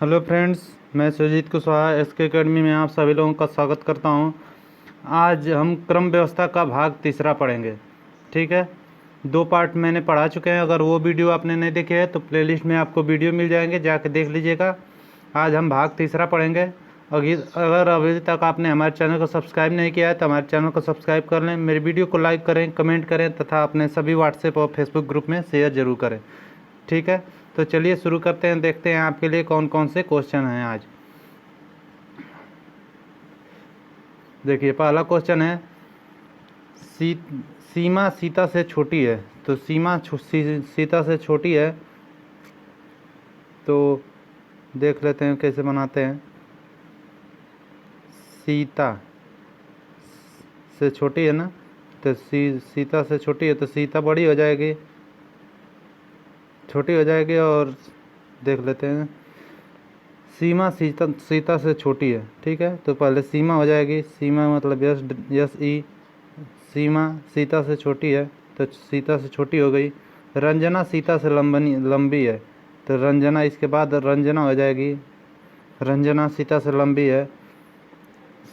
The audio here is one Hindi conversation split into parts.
हेलो फ्रेंड्स, मैं सुजीत कुशवाहा एसके एकेडमी में आप सभी लोगों का स्वागत करता हूं। आज हम क्रम व्यवस्था का भाग तीसरा पढ़ेंगे। ठीक है, 2 पार्ट मैंने पढ़ा चुके हैं। अगर वो वीडियो आपने नहीं देखे है तो प्लेलिस्ट में आपको वीडियो मिल जाएंगे, जाके देख लीजिएगा। आज हम भाग तीसरा पढ़ेंगे। अगर अभी तक आपने हमारे चैनल को सब्सक्राइब नहीं किया है तो हमारे चैनल को सब्सक्राइब कर लें, मेरी वीडियो को लाइक करें, कमेंट करें तथा अपने सभी व्हाट्सएप और फेसबुक ग्रुप में शेयर ज़रूर करें। ठीक है, तो चलिए शुरू करते हैं। देखते हैं आपके लिए कौन कौन से क्वेश्चन हैं आज। देखिए, पहला क्वेश्चन है सीमा सीता से छोटी है। तो सीता से छोटी है, तो देख लेते हैं कैसे बनाते हैं। सीता से छोटी है ना, तो सीता से छोटी है तो सीता बड़ी हो जाएगी, छोटी हो जाएगी। और देख लेते हैं, सीमा सीता से छोटी है। ठीक है, तो पहले सीमा हो जाएगी, सीमा मतलब यस यस ई। सीमा सीता से छोटी है तो सीता से छोटी हो गई। रंजना सीता से लंबी है, तो रंजना इसके बाद रंजना हो जाएगी। रंजना सीता से लंबी है।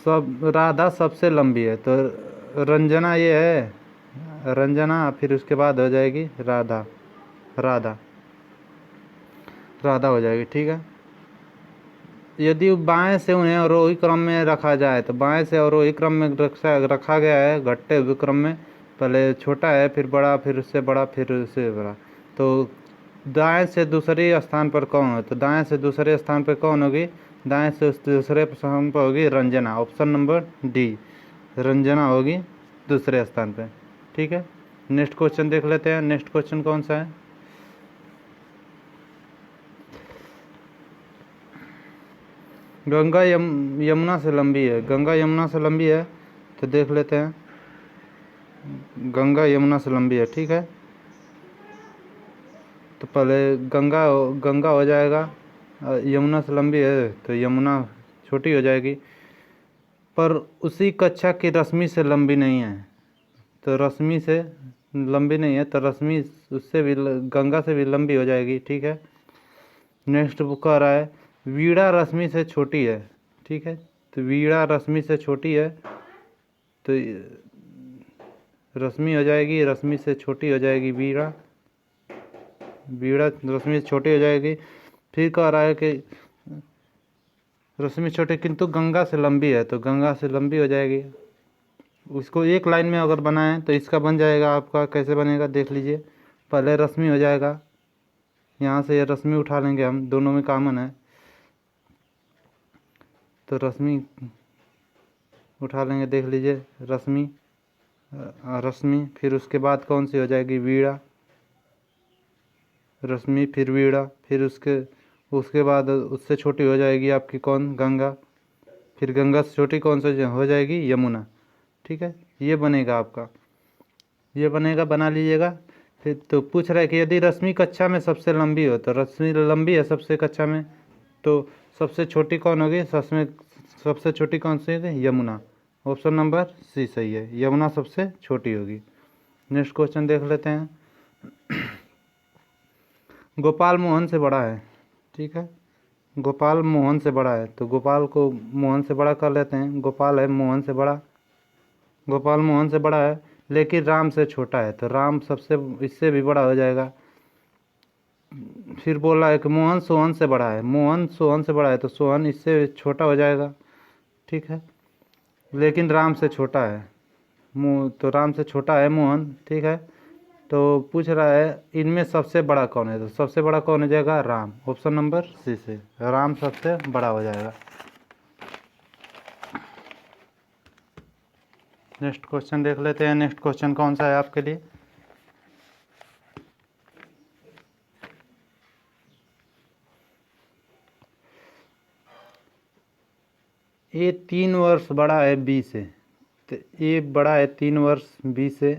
राधा सबसे लंबी है, तो रंजना ये है रंजना, फिर उसके बाद हो जाएगी राधा। राधा राधा हो जाएगी। ठीक है, यदि बाएं से उन्हें अवरोही क्रम में रखा जाए, तो बाएं से अवरोही क्रम में रखा गया है घटते हुए क्रम में। पहले छोटा है, फिर बड़ा, फिर उससे बड़ा, फिर उससे बड़ा। तो दाएं से दूसरे स्थान पर कौन है? तो दाएं से दूसरे स्थान पर कौन होगी? दाएं से उस दूसरे स्थान पर होगी Ranjana. Option number D, Ranjana होगी दूसरे स्थान पर। ठीक है, नेक्स्ट क्वेश्चन देख लेते हैं। नेक्स्ट क्वेश्चन कौन सा है? गंगा यमुना से लंबी है। गंगा यमुना से लंबी है, तो देख लेते हैं। गंगा यमुना से लंबी है। ठीक है, तो पहले गंगा हो जाएगा। यमुना से लंबी है तो यमुना छोटी हो जाएगी, पर उसी कक्षा की रश्मि से लंबी नहीं है। तो रश्मि से लंबी नहीं है, तो रश्मि उससे भी गंगा से भी लंबी हो जाएगी। ठीक है, नेक्स्ट बुक कह रहा है वीणा रश्मि से छोटी है। ठीक है, तो वीणा रश्मि से छोटी है, तो रश्मि हो जाएगी, रश्मि से छोटी हो जाएगी वीणा। वीणा रश्मि से छोटी हो जाएगी। फिर कह रहा है कि रश्मि छोटी किंतु गंगा से लंबी है, तो गंगा से लंबी हो जाएगी। उसको एक लाइन में अगर बनाएं तो इसका बन जाएगा। आपका कैसे बनेगा देख लीजिए। पहले रश्मि हो जाएगा, यहाँ से ये रश्मि उठा लेंगे हम, दोनों में कॉमन है, तो रश्मि उठा लेंगे। देख लीजिए, रश्मि रश्मि, फिर उसके बाद कौन सी हो जाएगी? वीणा। रश्मि फिर वीणा, फिर उसके उसके बाद उससे छोटी हो जाएगी आपकी कौन? गंगा। फिर गंगा से छोटी कौन सी हो जाएगी? यमुना। ठीक है, ये बनेगा आपका, ये बनेगा, बना लीजिएगा। फिर तो पूछ रहा है कि यदि रश्मि कक्षा में सबसे लंबी हो, तो रश्मि लंबी है सबसे कक्षा में, तो सबसे छोटी कौन होगी? सबसे छोटी कौन सी है? यमुना। ऑप्शन नंबर सी सही है, यमुना सबसे छोटी होगी। नेक्स्ट क्वेश्चन देख लेते हैं। गोपाल मोहन से बड़ा है। ठीक है, गोपाल मोहन से बड़ा है, तो गोपाल को मोहन से बड़ा कर लेते हैं। गोपाल है मोहन से बड़ा, गोपाल मोहन से बड़ा है, लेकिन राम से छोटा है, तो राम सबसे इससे भी बड़ा हो जाएगा। फिर बोला है कि मोहन सोहन से बड़ा है। मोहन सोहन से बड़ा है, तो सोहन इससे छोटा हो जाएगा। ठीक है, लेकिन राम से छोटा है। तो राम से छोटा है मोहन। ठीक है, तो पूछ रहा है इनमें सबसे बड़ा कौन है? तो सबसे बड़ा कौन हो जाएगा? राम। ऑप्शन नंबर सी से राम सबसे बड़ा हो जाएगा। नेक्स्ट क्वेश्चन देख लेते हैं। नेक्स्ट क्वेश्चन कौन सा है आपके लिए? ए 3 वर्ष बड़ा है बी से, तो ए बड़ा है 3 वर्ष बी से,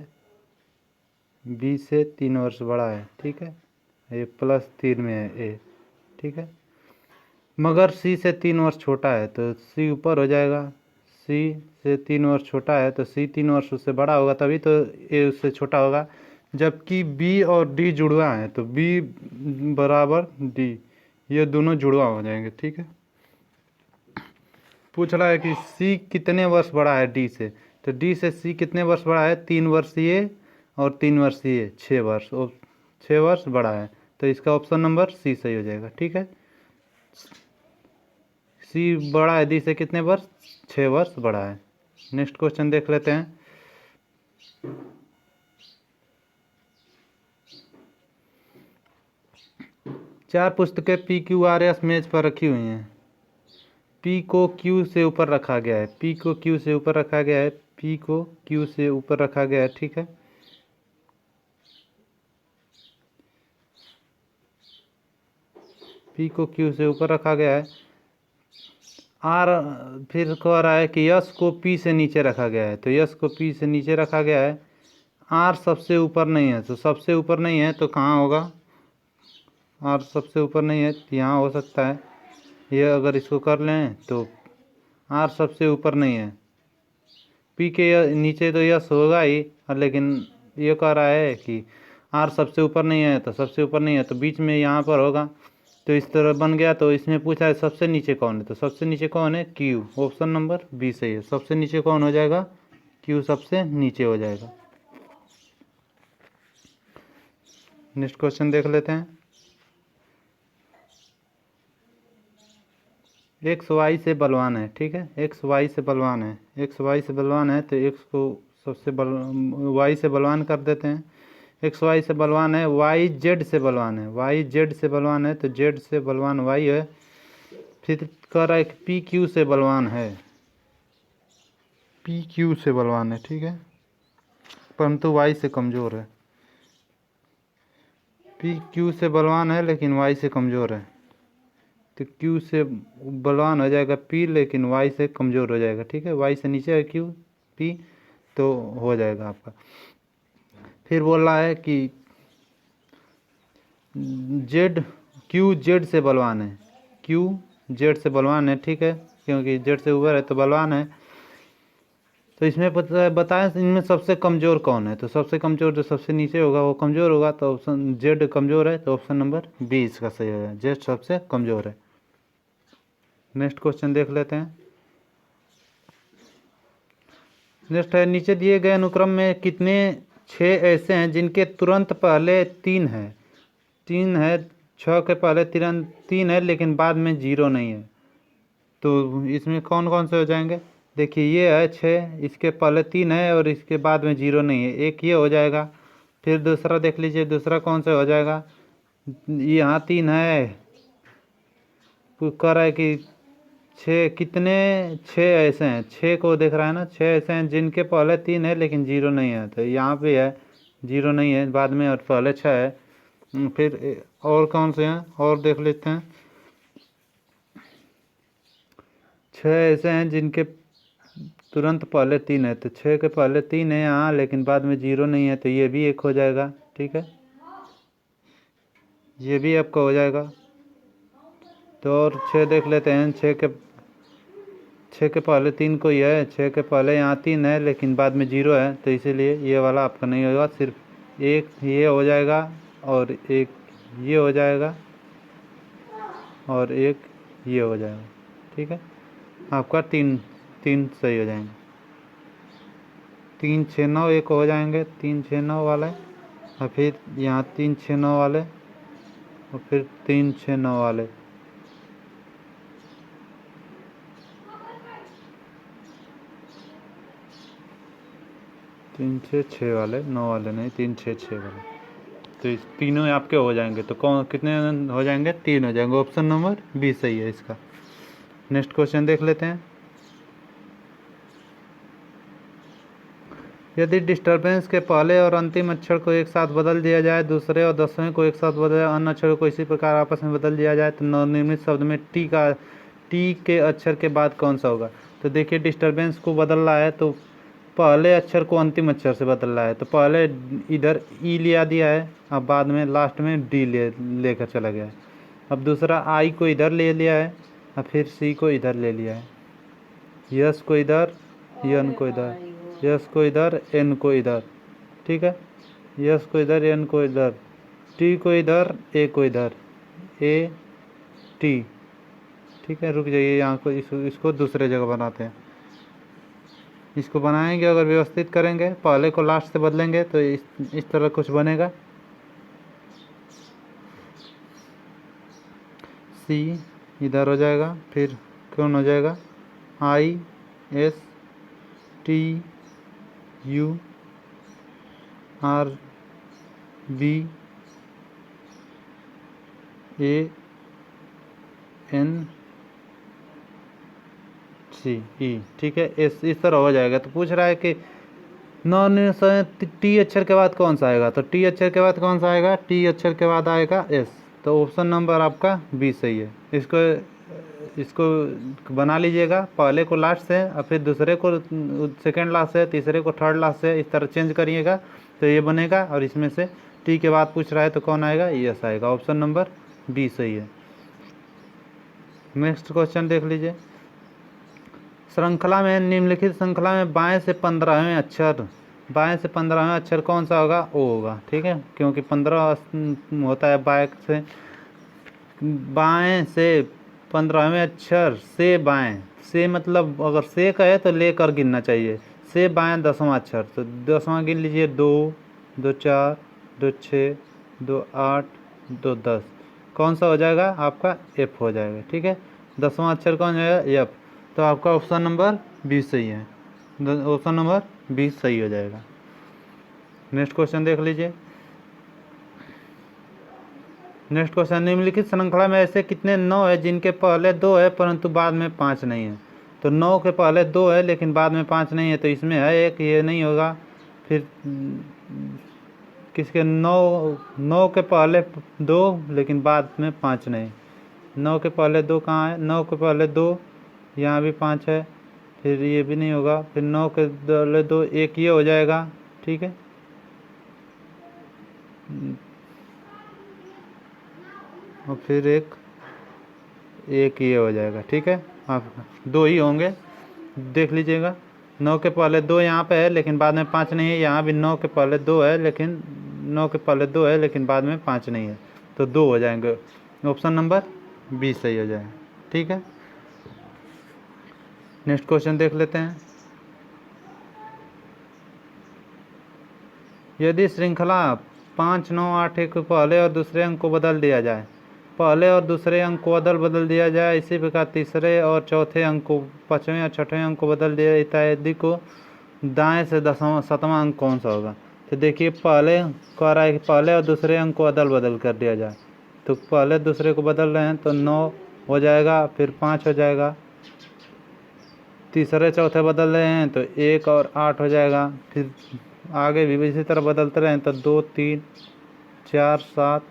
बी से 3 वर्ष बड़ा है। ठीक है, ये +3 में है ए। ठीक है, मगर सी से 3 वर्ष छोटा है, तो सी ऊपर हो जाएगा। सी से 3 वर्ष छोटा है, तो सी 3 वर्ष उससे बड़ा होगा, तभी तो ए उससे छोटा होगा। जबकि बी और डी जुड़वा हैं, तो बी बराबर डी, ये दोनों जुड़वा हो जाएंगे। ठीक है, पूछ रहा है कि सी कितने वर्ष बड़ा है डी से, तो डी से सी कितने वर्ष बड़ा है, 3 वर्षीय और 3 वर्षीय 6 वर्ष, 6 वर्ष बड़ा है, तो इसका ऑप्शन नंबर सी सही हो जाएगा। ठीक है, सी बड़ा है डी से कितने वर्ष, 6 वर्ष बड़ा है। नेक्स्ट क्वेश्चन देख लेते हैं। चार पुस्तकें पी क्यू आर एस मेज पर रखी हुई हैं। पी को क्यू से ऊपर रखा गया है, पी को क्यू से ऊपर रखा गया है, पी को क्यू से ऊपर रखा गया है। ठीक है, पी को क्यू से ऊपर रखा गया है। आर फिर कह रहा है कि यस को पी से नीचे रखा गया है, तो यस को पी से नीचे रखा गया है। आर सबसे ऊपर नहीं है, तो सबसे ऊपर नहीं है तो कहाँ होगा, आर सबसे ऊपर नहीं है तो यहाँ हो सकता है। ये अगर इसको कर लें तो आर सबसे ऊपर नहीं है, पी के नीचे तो यस होगा ही, लेकिन ये कह रहा है कि आर सबसे ऊपर नहीं है, तो सबसे ऊपर नहीं है तो बीच में यहाँ पर होगा, तो इस तरह बन गया। तो इसमें पूछा है सबसे नीचे कौन है, तो सबसे नीचे कौन है, क्यू, ऑप्शन नंबर बी सही है। सबसे नीचे कौन हो जाएगा, क्यू सबसे नीचे हो जाएगा। नेक्स्ट क्वेश्चन देख लेते हैं। एक्स वाई से बलवान है। ठीक है, एक्स वाई से बलवान है, एक्स वाई से बलवान है, तो एक्स को सबसे वाई से बलवान कर देते हैं। एक्स वाई से बलवान है, वाई जेड से बलवान है, वाई जेड से बलवान है, तो जेड से बलवान वाई है। फिर कह रहा है कि पी क्यू से बलवान है, पी क्यू से बलवान है। ठीक है, परंतु वाई से कमज़ोर है। पी क्यू से बलवान है लेकिन वाई से कमज़ोर है, तो क्यू से बलवान हो जाएगा पी, लेकिन वाई से कमज़ोर हो जाएगा। ठीक है, वाई से नीचे है क्यू, पी, तो हो जाएगा आपका। फिर बोल रहा है कि जेड, क्यू जेड से बलवान है, क्यू जेड से बलवान है। ठीक है, क्योंकि जेड से ऊपर है तो बलवान है। तो इसमें बताएं इनमें सबसे कमज़ोर कौन है, तो सबसे कमज़ोर जो सबसे नीचे होगा वो कमज़ोर होगा, तो ऑप्शन जेड कमज़ोर है, तो ऑप्शन नंबर बी इसका सही है, जेड सबसे कमज़ोर है। नेक्स्ट क्वेश्चन देख लेते हैं। नेक्स्ट है, नीचे दिए गए अनुक्रम में कितने 6 ऐसे हैं जिनके तुरंत पहले 3 है, 3 है, 6 के पहले तुरंत 3 है लेकिन बाद में 0 नहीं है, तो इसमें कौन कौन से हो जाएंगे। देखिए ये है 6, इसके पहले 3 है और इसके बाद में 0 नहीं है, एक ये हो जाएगा। फिर दूसरा देख लीजिए, दूसरा कौन सा हो जाएगा, यहाँ 3 है, कह रहा है कि 6 कितने 6 ऐसे हैं, 6 को देख रहा है ना, 6 ऐसे हैं जिनके पहले 3 है लेकिन 0 नहीं है, तो यहाँ पे है 0 नहीं है बाद में और पहले 6 है। फिर और कौन से हैं और देख लेते हैं। 6 ऐसे हैं जिनके तुरंत पहले 3 है, तो 6 के पहले 3 है यहाँ लेकिन बाद में 0 नहीं है, तो ये भी एक हो जाएगा। ठीक है, ये भी आपका हो जाएगा। तो और 6 देख लेते हैं, 6 के पहले 3 को ही है, 6 के पहले यहाँ 3 है लेकिन बाद में 0 है, तो इसीलिए ये वाला आपका नहीं होगा, सिर्फ एक ये हो जाएगा और एक ये हो जाएगा और एक ये हो जाएगा। ठीक है, आपका 3 3 सही हो जाएंगे, 3 6 9 एक हो जाएंगे, 3 6 9 वाले, और फिर यहाँ 3 6 9 वाले और फिर 3 6 9 वाले। 3 6 6 वाले, 9 वाले नहीं, 3 6 6 वाले, तो इस तीनों आपके हो जाएंगे। तो कौन कितने हो जाएंगे, 3 हो जाएंगे, ऑप्शन नंबर बी सही है इसका। नेक्स्ट क्वेश्चन देख लेते हैं। यदि डिस्टर्बेंस के पहले और अंतिम अक्षर को एक साथ बदल दिया जाए, दूसरे और 10वें को एक साथ बदल जाए, अन्य अक्षरों को इसी प्रकार आपस में बदल दिया जाए, तो नवनिर्मित शब्द में टी के अक्षर के बाद कौन सा होगा। तो देखिए डिस्टर्बेंस को बदल रहा है, तो पहले अक्षर को अंतिम अक्षर से बदल रहा है, तो पहले इधर ई लिया दिया है, अब बाद में लास्ट में डी लेकर चला गया है। अब दूसरा आई को इधर ले लिया है, और फिर सी को इधर ले लिया है, यस को इधर, यन को इधर, यस को इधर, एन को इधर। ठीक है, यस को इधर, एन को इधर, टी को इधर, ए को इधर, ए टी। ठीक है, रुक जाइए, यहाँ को इसको दूसरे जगह बनाते हैं। इसको बनाएंगे, अगर व्यवस्थित करेंगे, पहले को लास्ट से बदलेंगे तो इस तरह कुछ बनेगा। सी इधर हो जाएगा, फिर कौन हो जाएगा, I S T U R B A N C E. ठीक है, इस तरह हो जाएगा। तो पूछ रहा है कि नॉन टी अक्षर के बाद कौन सा आएगा, तो टी अक्षर के बाद कौन सा आएगा, टी अक्षर के बाद आएगा एस। तो ऑप्शन नंबर आपका बी सही है। इसको बना लीजिएगा, पहले को लास्ट से और फिर दूसरे को सेकेंड लास्ट से, तीसरे को थर्ड लास्ट से, इस तरह चेंज करिएगा तो ये बनेगा। और इसमें से टी के बाद पूछ रहा है तो कौन आएगा, यस आएगा। ऑप्शन नंबर बी सही है। नेक्स्ट क्वेश्चन देख लीजिए। श्रृंखला में, निम्नलिखित श्रृंखला में बाएं से 15वें अक्षर कौन सा होगा, ओ होगा। ठीक है, क्योंकि 15 होता है बाएं से 15वें अक्षर से बाएं, से मतलब अगर से कहे तो लेकर गिनना चाहिए, से बाएं 10वां अक्षर। तो 10वां गिन लीजिए, 2 2 4 2 6 2 8 2 10, कौन सा हो जाएगा आपका, एफ हो जाएगा। ठीक है, 10वां अक्षर कौन जाएगा, एफ। तो आपका ऑप्शन नंबर बी सही है। ऑप्शन नंबर बी सही हो जाएगा। नेक्स्ट क्वेश्चन देख लीजिए। नेक्स्ट क्वेश्चन, निम्नलिखित श्रृंखला में ऐसे कितने 9 है जिनके पहले 2 है परंतु बाद में 5 नहीं है। तो 9 के पहले 2 है लेकिन बाद में 5 नहीं है, तो इसमें है एक, ये नहीं होगा। फिर किसके 9 के पहले 2 लेकिन बाद में 5 नहीं। 9 के पहले 2 कहाँ है, 9 के पहले 2, यहाँ भी 5 है, फिर ये भी नहीं होगा। फिर 9 के पहले 2, एक ये हो जाएगा। ठीक है, और फिर एक ये हो जाएगा। ठीक है, आपका 2 ही होंगे, देख लीजिएगा। 9 के पहले 2 यहाँ पे है लेकिन बाद में 5 नहीं है, यहाँ भी 9 के पहले 2 है लेकिन 9 के पहले 2 है लेकिन बाद में 5 नहीं है, तो 2 हो जाएंगे। ऑप्शन नंबर बी सही हो जाएगा। ठीक है, नेक्स्ट क्वेश्चन देख लेते हैं। यदि श्रृंखला 5 9 8 1 पहले और दूसरे अंक को बदल दिया जाए, पहले और दूसरे अंक को बदल दिया जाए, इसी प्रकार तीसरे और चौथे अंक को, 5वें और 6वें अंक को बदल दिया इत्यादि को, दाएं से 10वां 7वां अंक कौन सा होगा। तो देखिए, पहले कह रहा है कि पहले और दूसरे अंक को बदल कर दिया जाए, तो पहले दूसरे को बदल रहे हैं तो 9 हो जाएगा, फिर 5 हो जाएगा। तीसरे चौथे बदल रहे हैं तो 1 और 8 हो जाएगा। फिर आगे भी इसी तरह बदलते रहें तो 2 3 4 7,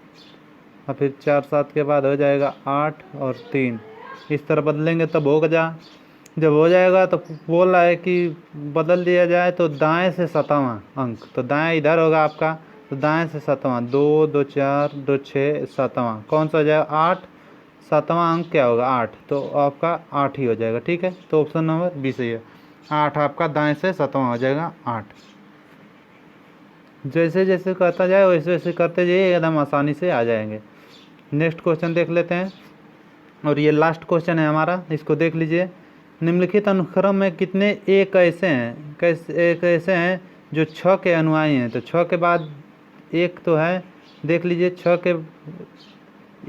और फिर 4 7 के बाद हो जाएगा 8 और 3। इस तरह बदलेंगे तब होगा। जब हो जाएगा तो बोल रहा है कि बदल दिया जाए तो दाएं से 7वां अंक, तो दाएं इधर होगा आपका, तो दाएं से 7वां, 2 2 4 2 6 7वां कौन सा हो जाएगा, 8। 7वां अंक क्या होगा, 8, तो आपका 8 ही हो जाएगा। ठीक है, तो ऑप्शन नंबर बी सही है। 8 आपका दाएं से 7वां हो जाएगा, 8। जैसे जैसे करता जाए वैसे वैसे करते जाइए, एकदम आसानी से आ जाएंगे। नेक्स्ट क्वेश्चन देख लेते हैं, और ये लास्ट क्वेश्चन है हमारा, इसको देख लीजिए। निम्नलिखित अनुक्रम में कितने एक ऐसे हैं जो 6 के अनुयायी हैं। तो 6 के बाद एक तो है, देख लीजिए, 6 के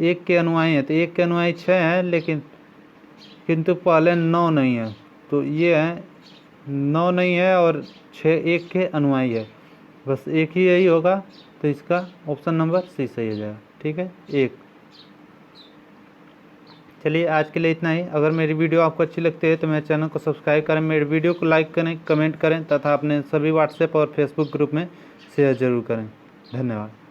1 के अनुयायी हैं, तो 1 के अनुयायी 6 हैं लेकिन किंतु पहले 9 नहीं है, तो ये है 9 नहीं है और 6 1 के अनुयायी है, बस एक ही यही होगा। तो इसका ऑप्शन नंबर सी सही हो जाएगा। ठीक है, 1। चलिए, आज के लिए इतना ही। अगर मेरी वीडियो आपको अच्छी लगती है तो मेरे चैनल को सब्सक्राइब करें, मेरे वीडियो को लाइक करें, कमेंट करें तथा अपने सभी व्हाट्सएप और फेसबुक ग्रुप में शेयर जरूर करें। धन्यवाद।